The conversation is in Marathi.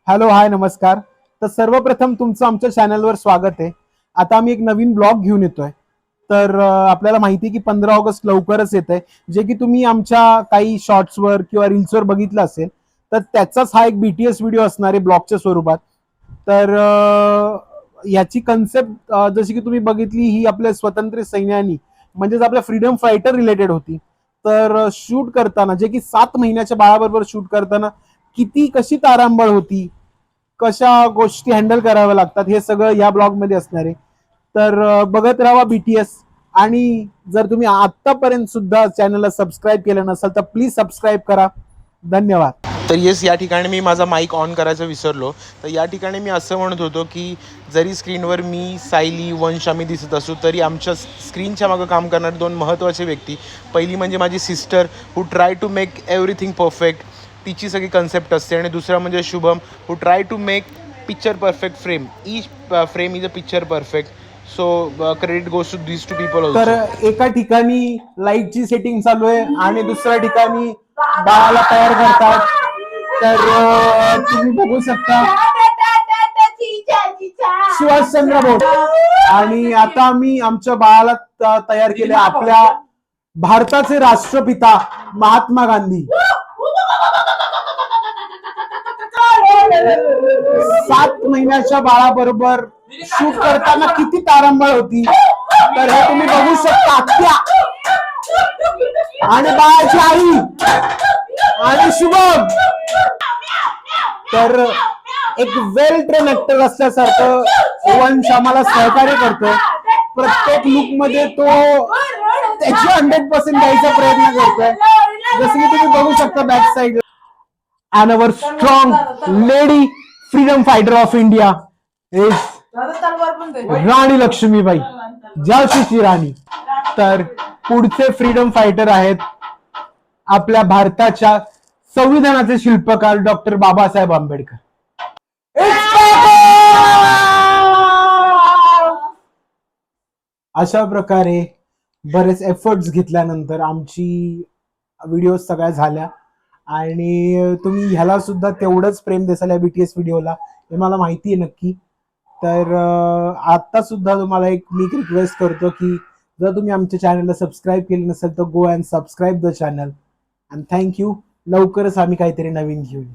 हॅलो हाय नमस्कार. तर सर्वप्रथम तुमचं आमच्या चॅनलवर स्वागत आहे. आता आम्ही एक नवीन ब्लॉग घेऊन येतोय. तर आपल्याला माहिती आहे की 15 ऑगस्ट लवकरच येत आहे, जे की तुम्ही आमच्या काही शॉर्ट्सवर किंवा रील्सवर बघितलं असेल. तर त्याचाच हा एक BTS व्हिडिओ असणार आहे ब्लॉगच्या स्वरूपात. तर याची कन्सेप्ट जशी की तुम्ही बघितली, ही आपल्या स्वतंत्र सैन्यानी म्हणजेच आपल्या फ्रीडम फायटर रिलेटेड होती. तर शूट करताना, जे की 7 महिन्याच्या बाळाबरोबर शूट करताना कशी तारांबळ होती, कशा गोष्टी हँडल कराव्या लागतात, हे सगळं या ब्लॉग मध्ये असणार आहे. तर बघत राहा BTS. आणि जर तुम्ही आतापर्यंत सुद्धा चॅनलला सबस्क्राईब केलं नसेल तर प्लीज सबस्क्राईब करा. धन्यवाद. तर येस, या ठिकाणी मी माझा माईक ऑन करायचं विसरलो. तर या ठिकाणी मी असं म्हणत होतो की जरी स्क्रीनवर मी, सायली, वंश आम्ही दिसत असू, तरी आमच्या स्क्रीनच्या मागं काम करणारे दोन महत्त्वाचे व्यक्ती, पहिली म्हणजे माझी sister, who try to make everything perfect. तिची सगळी कन्सेप्ट असते. आणि दुसरा म्हणजे Shubham, who try to make picture perfect frame. Each frame is a picture perfect. So credit goes to these two people तर ऑल्सो. एका ठिकाणी लाईटची सेटिंग चालू आहे आणि दुसऱ्या ठिकाणी बाळाला तयार करतात. तर तुम्ही बघू शकता सुभाषचंद्र बोस. आणि आता आम्ही आमच्या बाळाला तयार केले आपल्या भारताचे राष्ट्रपिता महात्मा गांधी. 7 महिन्याच्या बाळाबरोबर शूट करताना किती तारांबळ होती, तर हे तुम्ही बघू शकता. आत्या आणि बाळाची आई आणि शुभम. तर एक वेल ट्रेन ऍक्टर असल्यासारखं वंश आम्हाला सहकार्य करतो. प्रत्येक लुक मध्ये तो त्याची 100% द्यायचा प्रयत्न करतोय. जसं की तुम्ही बघू शकता back side. And our strong lady freedom fighter of India is राणी लक्ष्मीबाई, झाशीची राणी. तर पुढचे फ्रीडम फायटर आहेत आपल्या भारताच्या संविधानाचे शिल्पकार डॉक्टर बाबासाहेब आंबेडकर. अशा प्रकारे बरेच एफर्ट्स घेतल्यानंतर आमची व्हिडिओ सगळ्या झाल्या. आणि तुम्ही ह्याला सुद्धा तेवढंच प्रेम देसाल या BTS व्हिडिओला, हे मला माहिती आहे नक्की. तर आता सुद्धा तुम्हाला एक मी रिक्वेस्ट करतो की जर तुम्ही आमच्या चॅनलला सबस्क्राईब केलं नसेल तर go and subscribe the channel. And thank you. लवकरच आम्ही काहीतरी नवीन घेऊन